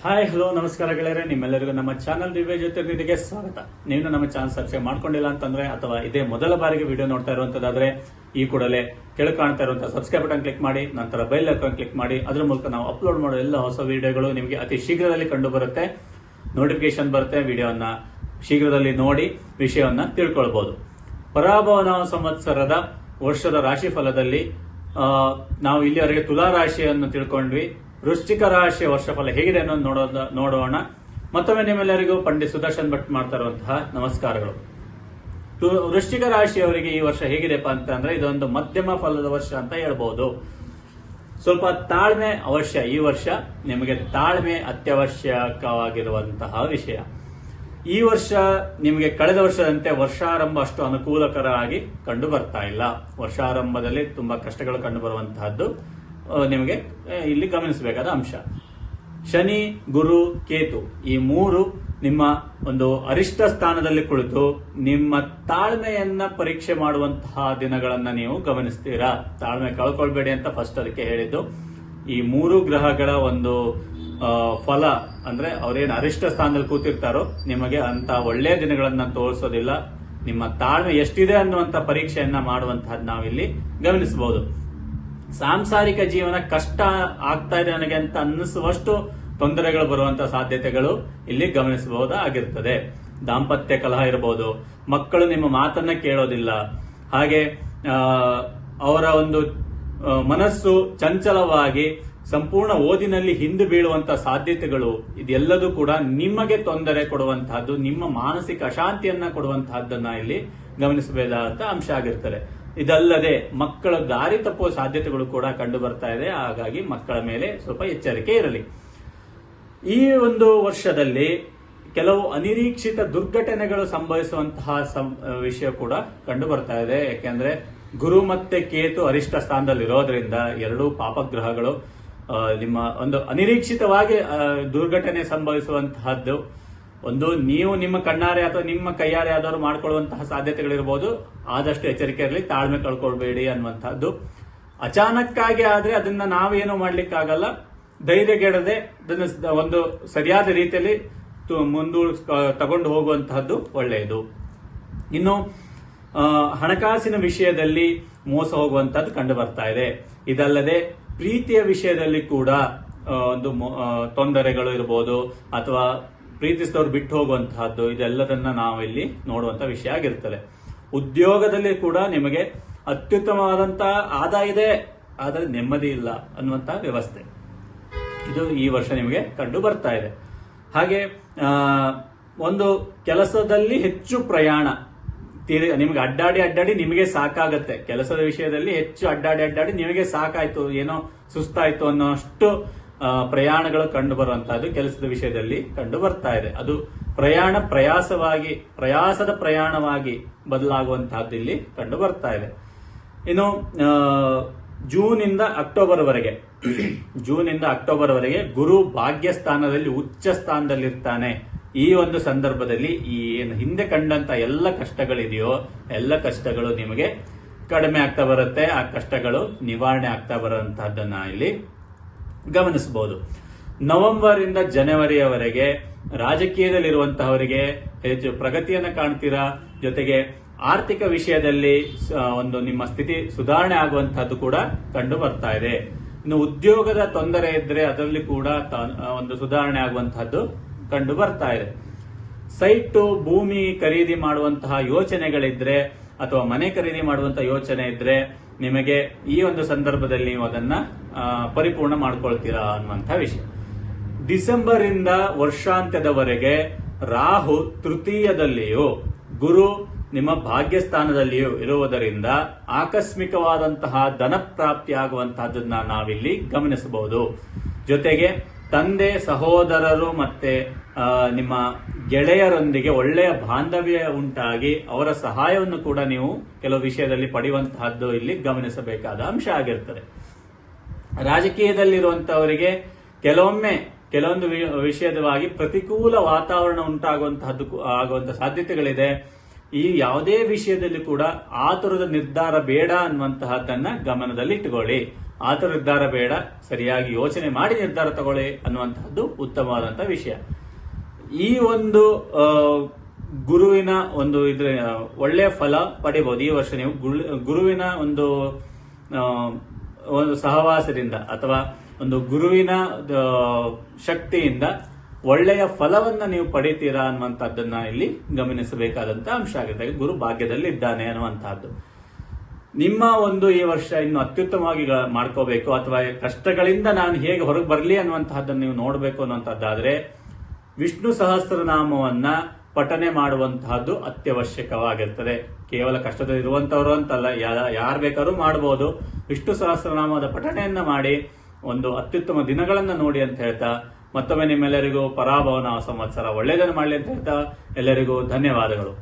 Hi hello ನಮಸ್ಕಾರ ಗೆಳೆಯರೆ, ನಿಮ್ಮೆಲ್ಲರಿಗೂ ನಮ್ಮ ಚಾನಲ್ ದಿವ್ಯ ಜ್ಯೋತಿರ್ನಿಧಿಗೆ ಸ್ವಾಗತ. ನೀವು ನಮ್ಮ ಚಾನಲ್ ಸಬ್ಸ್ಕ್ರೈಬ್ ಮಾಡ್ಕೊಂಡಿಲ್ಲ ಅಂತಂದ್ರೆ ಅಥವಾ ಇದೇ ಮೊದಲ ಬಾರಿಗೆ ವಿಡಿಯೋ ನೋಡ್ತಾ ಇರುವಂತದಾದ್ರೆ ಈ ಕೂಡಲೇ ಕೆಳಗೆ ಕಾಣ್ತಾ ಇರುವಂತಹ ಸಬ್ಸ್ಕ್ರೈಬ್ ಬಟನ್ ಕ್ಲಿಕ್ ಮಾಡಿ, ನಂತರ ಬೆಲ್ ಐಕಾನ್ ಕ್ಲಿಕ್ ಮಾಡಿ. ಅದರ ಮೂಲಕ ನಾವು ಅಪ್ಲೋಡ್ ಮಾಡೋ ಎಲ್ಲ ಹೊಸ ವಿಡಿಯೋಗಳು ನಿಮಗೆ ಅತಿ ಶೀಘ್ರದಲ್ಲಿ ಕಂಡು ಬರುತ್ತೆ, ನೋಟಿಫಿಕೇಶನ್ ಬರುತ್ತೆ. ವಿಡಿಯೋನ ಶೀಘ್ರದಲ್ಲಿ ನೋಡಿ ವಿಷಯವನ್ನ ತಿಳ್ಕೊಳ್ಬಹುದು. ಪರಾಭವನ ಸಂವತ್ಸರದ ವರ್ಷದ ರಾಶಿ ಫಲದಲ್ಲಿ ನಾವು ಇಲ್ಲಿವರೆಗೆ ತುಲಾ ರಾಶಿಯನ್ನು ತಿಳ್ಕೊಂಡ್ವಿ. ವೃಶ್ಚಿಕ ರಾಶಿಯ ವರ್ಷಫಲ ಹೇಗಿದೆ ಅನ್ನೋದು ನೋಡೋಣ. ಮತ್ತೊಮ್ಮೆ ನಿಮ್ಮೆಲ್ಲರಿಗೂ ಪಂಡಿತ್ ಸುದರ್ಶನ್ ಭಟ್ ಮಾಡ್ತಾ ಇರುವಂತಹ ನಮಸ್ಕಾರಗಳು. ವೃಶ್ಚಿಕ ರಾಶಿಯವರಿಗೆ ಈ ವರ್ಷ ಹೇಗಿದೆಪ್ಪ ಅಂತಂದ್ರೆ ಇದೊಂದು ಮಧ್ಯಮ ಫಲದ ವರ್ಷ ಅಂತ ಹೇಳ್ಬಹುದು. ಸ್ವಲ್ಪ ತಾಳ್ಮೆ ಅವಶ್ಯ. ಈ ವರ್ಷ ನಿಮಗೆ ತಾಳ್ಮೆ ಅತ್ಯವಶ್ಯಕವಾಗಿರುವಂತಹ ವಿಷಯ. ಈ ವರ್ಷ ನಿಮಗೆ ಕಳೆದ ವರ್ಷದಂತೆ ವರ್ಷಾರಂಭ ಅಷ್ಟು ಅನುಕೂಲಕರವಾಗಿ ಕಂಡು ಬರ್ತಾ ಇಲ್ಲ. ವರ್ಷಾರಂಭದಲ್ಲಿ ತುಂಬಾ ಕಷ್ಟಗಳು ಕಂಡು ಬರುವಂತಹದ್ದು ನಿಮಗೆ ಇಲ್ಲಿ ಗಮನಿಸಬೇಕಾದ ಅಂಶ. ಶನಿ, ಗುರು, ಕೇತು ಈ ಮೂರು ನಿಮ್ಮ ಒಂದು ಅರಿಷ್ಟ ಸ್ಥಾನದಲ್ಲಿ ಕುಳಿತು ನಿಮ್ಮ ತಾಳ್ಮೆಯನ್ನ ಪರೀಕ್ಷೆ ಮಾಡುವಂತಹ ದಿನಗಳನ್ನ ನೀವು ಗಮನಿಸ್ತೀರಾ. ತಾಳ್ಮೆ ಕಳ್ಕೊಳ್ಬೇಡಿ ಅಂತ ಫಸ್ಟ್ ಅದಕ್ಕೆ ಹೇಳಿದ್ದು. ಈ ಮೂರು ಗ್ರಹಗಳ ಒಂದು ಫಲ ಅಂದ್ರೆ ಅವ್ರೇನು ಅರಿಷ್ಟ ಸ್ಥಾನದಲ್ಲಿ ಕೂತಿರ್ತಾರೋ ನಿಮಗೆ ಅಂತ ಒಳ್ಳೆಯ ದಿನಗಳನ್ನ ತೋರಿಸೋದಿಲ್ಲ. ನಿಮ್ಮ ತಾಳ್ಮೆ ಎಷ್ಟಿದೆ ಅನ್ನುವಂತ ಪರೀಕ್ಷೆಯನ್ನ ಮಾಡುವಂತಹದ್ದು ನಾವಿಲ್ಲಿ ಗಮನಿಸಬಹುದು. ಸಾಂಸಾರಿಕ ಜೀವನ ಕಷ್ಟ ಆಗ್ತಾ ಇದೆ ನನಗೆ ಅಂತ ಅನ್ನಿಸುವಷ್ಟು ತೊಂದರೆಗಳು ಬರುವಂತಹ ಸಾಧ್ಯತೆಗಳು ಇಲ್ಲಿ ಗಮನಿಸಬಹುದಾಗಿರ್ತದೆ. ದಾಂಪತ್ಯ ಕಲಹ ಇರಬಹುದು, ಮಕ್ಕಳು ನಿಮ್ಮ ಮಾತನ್ನ ಕೇಳೋದಿಲ್ಲ, ಹಾಗೆ ಅವರ ಒಂದು ಮನಸ್ಸು ಚಂಚಲವಾಗಿ ಸಂಪೂರ್ಣ ಓದಿನಲ್ಲಿ ಹಿಂದೆ ಬೀಳುವಂತಹ ಸಾಧ್ಯತೆಗಳು, ಇದೆಲ್ಲದೂ ಕೂಡ ನಿಮಗೆ ತೊಂದರೆ ಕೊಡುವಂತಹದ್ದು, ನಿಮ್ಮ ಮಾನಸಿಕ ಅಶಾಂತಿಯನ್ನ ಕೊಡುವಂತಹದ್ದನ್ನ ಇಲ್ಲಿ ಗಮನಿಸಬೇಕಾದ ಅಂಶ ಆಗಿರ್ತದೆ. ಇದಲ್ಲದೆ ಮಕ್ಕಳ ದಾರಿ ತಪ್ಪುವ ಸಾಧ್ಯತೆಗಳು ಕೂಡ ಕಂಡು ಬರ್ತಾ ಇದೆ. ಹಾಗಾಗಿ ಮಕ್ಕಳ ಮೇಲೆ ಸ್ವಲ್ಪ ಎಚ್ಚರಿಕೆ ಇರಲಿ. ಈ ಒಂದು ವರ್ಷದಲ್ಲಿ ಕೆಲವು ಅನಿರೀಕ್ಷಿತ ದುರ್ಘಟನೆಗಳು ಸಂಭವಿಸುವಂತಹ ವಿಷಯ ಕೂಡ ಕಂಡು ಬರ್ತಾ ಇದೆ. ಯಾಕೆಂದ್ರೆ ಗುರು ಮತ್ತೆ ಕೇತು ಅರಿಷ್ಟ ಸ್ಥಾನದಲ್ಲಿ ಇರೋದ್ರಿಂದ ಎರಡೂ ಪಾಪಗ್ರಹಗಳು ನಿಮ್ಮ ಒಂದು ಅನಿರೀಕ್ಷಿತವಾಗಿ ದುರ್ಘಟನೆ ಸಂಭವಿಸುವಂತಹದ್ದು. ಒಂದು ನೀವು ನಿಮ್ಮ ಕಣ್ಣಾರೆ ಅಥವಾ ನಿಮ್ಮ ಕೈಯಾರೆ ಯಾವ್ದಾದ್ರು ಮಾಡ್ಕೊಳ್ಳುವಂತಹ ಸಾಧ್ಯತೆಗಳಿರಬಹುದು. ಆದಷ್ಟು ಎಚ್ಚರಿಕೆ ಇರಲಿ, ತಾಳ್ಮೆ ಕಳ್ಕೊಳ್ಬೇಡಿ ಅನ್ನುವಂಥದ್ದು. ಅಚಾನಕ್ಕಾಗಿ ಆದ್ರೆ ಅದನ್ನ ನಾವೇನು ಮಾಡ್ಲಿಕ್ಕಾಗಲ್ಲ. ಧೈರ್ಯಗೆಡದೆ ಅದನ್ನ ಒಂದು ಸರಿಯಾದ ರೀತಿಯಲ್ಲಿ ತಗೊಂಡು ಹೋಗುವಂತಹದ್ದು ಒಳ್ಳೆಯದು. ಇನ್ನು ಹಣಕಾಸಿನ ವಿಷಯದಲ್ಲಿ ಮೋಸ ಹೋಗುವಂತಹದ್ದು ಕಂಡು ಬರ್ತಾ ಇದೆ. ಇದಲ್ಲದೆ ಪ್ರೀತಿಯ ವಿಷಯದಲ್ಲಿ ಕೂಡ ಒಂದು ತೊಂದರೆಗಳು ಇರಬಹುದು ಅಥವಾ ಪ್ರೀತಿಸಿದವರು ಬಿಟ್ಟು ಹೋಗುವಂತಹದ್ದು, ಇದೆಲ್ಲದನ್ನ ನಾವಿಲ್ಲಿ ನೋಡುವಂತ ವಿಷಯ ಆಗಿರ್ತದೆ. ಉದ್ಯೋಗದಲ್ಲಿ ಕೂಡ ನಿಮಗೆ ಅತ್ಯುತ್ತಮವಾದಂತಹ ಆದಾಯ ಇದೆ, ಆದರೆ ನೆಮ್ಮದಿ ಇಲ್ಲ ಅನ್ನುವಂತಹ ವ್ಯವಸ್ಥೆ ಇದು ಈ ವರ್ಷ ನಿಮಗೆ ಕಂಡು ಬರ್ತಾ ಇದೆ. ಹಾಗೆ ಒಂದು ಕೆಲಸದಲ್ಲಿ ಹೆಚ್ಚು ಪ್ರಯಾಣ, ನಿಮಗೆ ಅಡ್ಡಾಡಿ ನಿಮಗೆ ಸಾಕಾಗತ್ತೆ. ಕೆಲಸದ ವಿಷಯದಲ್ಲಿ ಹೆಚ್ಚು ಅಡ್ಡಾಡಿ ನಿಮಗೆ ಸಾಕಾಯ್ತು, ಏನೋ ಸುಸ್ತಾಯ್ತು ಅನ್ನೋ ಅಷ್ಟು ಪ್ರಯಾಣಗಳು ಕಂಡು ಬರುವಂತಹದ್ದು ಕೆಲಸದ ವಿಷಯದಲ್ಲಿ ಕಂಡು ಬರ್ತಾ ಇದೆ. ಅದು ಪ್ರಯಾಸದ ಪ್ರಯಾಣವಾಗಿ ಬದಲಾಗುವಂತಹದ್ದು ಇಲ್ಲಿ ಕಂಡು ಬರ್ತಾ ಇದೆ. ಇನ್ನು ಜೂನ್ ಇಂದ ಅಕ್ಟೋಬರ್ ವರೆಗೆ ಗುರು ಭಾಗ್ಯ ಸ್ಥಾನದಲ್ಲಿ ಉಚ್ಚ ಸ್ಥಾನದಲ್ಲಿರ್ತಾನೆ. ಈ ಒಂದು ಸಂದರ್ಭದಲ್ಲಿ ಈ ಏನು ಹಿಂದೆ ಕಂಡಂತ ಎಲ್ಲ ಕಷ್ಟಗಳಿದೆಯೋ ಎಲ್ಲ ಕಷ್ಟಗಳು ನಿಮಗೆ ಕಡಿಮೆ ಆಗ್ತಾ ಬರುತ್ತೆ. ಆ ಕಷ್ಟಗಳು ನಿವಾರಣೆ ಆಗ್ತಾ ಬರುವಂತಹದ್ದನ್ನ ಇಲ್ಲಿ ಗಮನಿಸಬಹುದು. ನವೆಂಬರ್ ಇಂದ ಜನವರಿಯವರೆಗೆ ರಾಜಕೀಯದಲ್ಲಿರುವಂತಹವರಿಗೆ ಹೆಚ್ಚು ಪ್ರಗತಿಯನ್ನು ಕಾಣ್ತೀರಾ. ಜೊತೆಗೆ ಆರ್ಥಿಕ ವಿಷಯದಲ್ಲಿ ಒಂದು ನಿಮ್ಮ ಸ್ಥಿತಿ ಸುಧಾರಣೆ ಆಗುವಂತಹದ್ದು ಕೂಡ ಕಂಡು ಬರ್ತಾ ಇದೆ. ಇನ್ನು ಉದ್ಯೋಗದ ತೊಂದರೆ ಇದ್ರೆ ಅದರಲ್ಲಿ ಕೂಡ ಒಂದು ಸುಧಾರಣೆ ಆಗುವಂತಹದ್ದು ಕಂಡು ಬರ್ತಾ ಇದೆ. ಸೈಟು ಭೂಮಿ ಖರೀದಿ ಮಾಡುವಂತಹ ಯೋಚನೆಗಳಿದ್ರೆ ಅಥವಾ ಮನೆ ಖರೀದಿ ಮಾಡುವಂತಹ ಯೋಚನೆ ಇದ್ರೆ ನಿಮಗೆ ಈ ಒಂದು ಸಂದರ್ಭದಲ್ಲಿ ನೀವು ಅದನ್ನ ಪರಿಪೂರ್ಣ ಮಾಡ್ಕೊಳ್ತೀರಾ ಅನ್ನುವಂತಹ ವಿಷಯ. ಡಿಸೆಂಬರ್ ಇಂದ ವರ್ಷಾಂತ್ಯದವರೆಗೆ ರಾಹು ತೃತೀಯದಲ್ಲಿಯೂ ಗುರು ನಿಮ್ಮ ಭಾಗ್ಯಸ್ಥಾನದಲ್ಲಿಯೂ ಇರುವುದರಿಂದ ಆಕಸ್ಮಿಕವಾದಂತಹ ಧನ ಪ್ರಾಪ್ತಿಯಾಗುವಂತಹದನ್ನ ನಾವಿಲ್ಲಿ ಗಮನಿಸಬಹುದು. ಜೊತೆಗೆ ತಂದೆ, ಸಹೋದರರು ಮತ್ತೆ ನಿಮ್ಮ ಗೆಳೆಯರೊಂದಿಗೆ ಒಳ್ಳೆಯ ಬಾಂಧವ್ಯ ಉಂಟಾಗಿ ಅವರ ಸಹಾಯವನ್ನು ಕೂಡ ನೀವು ಕೆಲವು ವಿಷಯದಲ್ಲಿ ಪಡೆಯುವಂತಹದ್ದು ಇಲ್ಲಿ ಗಮನಿಸಬೇಕಾದ ಅಂಶ ಆಗಿರ್ತದೆ. ರಾಜಕೀಯದಲ್ಲಿರುವಂತಹವರಿಗೆ ಕೆಲವೊಂದು ವಿಷಯವಾಗಿ ಪ್ರತಿಕೂಲ ವಾತಾವರಣ ಆಗುವಂತ ಸಾಧ್ಯತೆಗಳಿದೆ. ಈ ಯಾವುದೇ ವಿಷಯದಲ್ಲಿ ಕೂಡ ಆತುರದ ನಿರ್ಧಾರ ಬೇಡ ಅನ್ನುವಂತಹದ್ದನ್ನ ಗಮನದಲ್ಲಿ ಇಟ್ಟುಕೊಳ್ಳಿ. ಆತರ ನಿರ್ಧಾರ ಬೇಡ, ಸರಿಯಾಗಿ ಯೋಚನೆ ಮಾಡಿ ನಿರ್ಧಾರ ತಗೊಳ್ಳಿ ಅನ್ನುವಂತಹದ್ದು ಉತ್ತಮವಾದಂತಹ ವಿಷಯ. ಈ ಒಂದು ಗುರುವಿನ ಒಂದು ಇದ್ರ ಒಳ್ಳೆಯ ಫಲ ಪಡಿಬಹುದು. ಈ ವರ್ಷ ನೀವು ಗುರುವಿನ ಒಂದು ಸಹವಾಸದಿಂದ ಅಥವಾ ಒಂದು ಗುರುವಿನ ಶಕ್ತಿಯಿಂದ ಒಳ್ಳೆಯ ಫಲವನ್ನ ನೀವು ಪಡಿತೀರಾ ಅನ್ನುವಂಥದ್ದನ್ನ ಇಲ್ಲಿ ಗಮನಿಸಬೇಕಾದಂತ ಅಂಶ ಆಗುತ್ತೆ. ಗುರು ಭಾಗ್ಯದಲ್ಲಿ ಇದ್ದಾನೆ ಅನ್ನುವಂತಹದ್ದು. ನಿಮ್ಮ ಒಂದು ಈ ವರ್ಷ ಇನ್ನು ಅತ್ಯುತ್ತಮವಾಗಿ ಮಾಡ್ಕೋಬೇಕು ಅಥವಾ ಕಷ್ಟಗಳಿಂದ ನಾನು ಹೇಗೆ ಹೊರಗೆ ಬರಲಿ ಅನ್ನುವಂತಹದ್ದನ್ನು ನೀವು ನೋಡಬೇಕು ಅನ್ನುವಂಥದ್ದಾದ್ರೆ ವಿಷ್ಣು ಸಹಸ್ರನಾಮವನ್ನ ಪಠನೆ ಮಾಡುವಂತಹದ್ದು ಅತ್ಯವಶ್ಯಕವಾಗಿರ್ತದೆ. ಕೇವಲ ಕಷ್ಟದಲ್ಲಿರುವಂತವರು ಅಂತಲ್ಲ, ಯಾರು ಬೇಕಾದ್ರೂ ಮಾಡಬಹುದು. ವಿಷ್ಣು ಸಹಸ್ರನಾಮದ ಪಠಣೆಯನ್ನ ಮಾಡಿ ಒಂದು ಅತ್ಯುತ್ತಮ ದಿನಗಳನ್ನ ನೋಡಿ ಅಂತ ಹೇಳ್ತಾ ಮತ್ತೊಮ್ಮೆ ನಿಮ್ಮೆಲ್ಲರಿಗೂ ಪರಾಭವನ ಸಂವತ್ಸರ ಒಳ್ಳೆಯದನ್ನು ಮಾಡಲಿ ಅಂತ ಹೇಳ್ತಾ ಎಲ್ಲರಿಗೂ ಧನ್ಯವಾದಗಳು.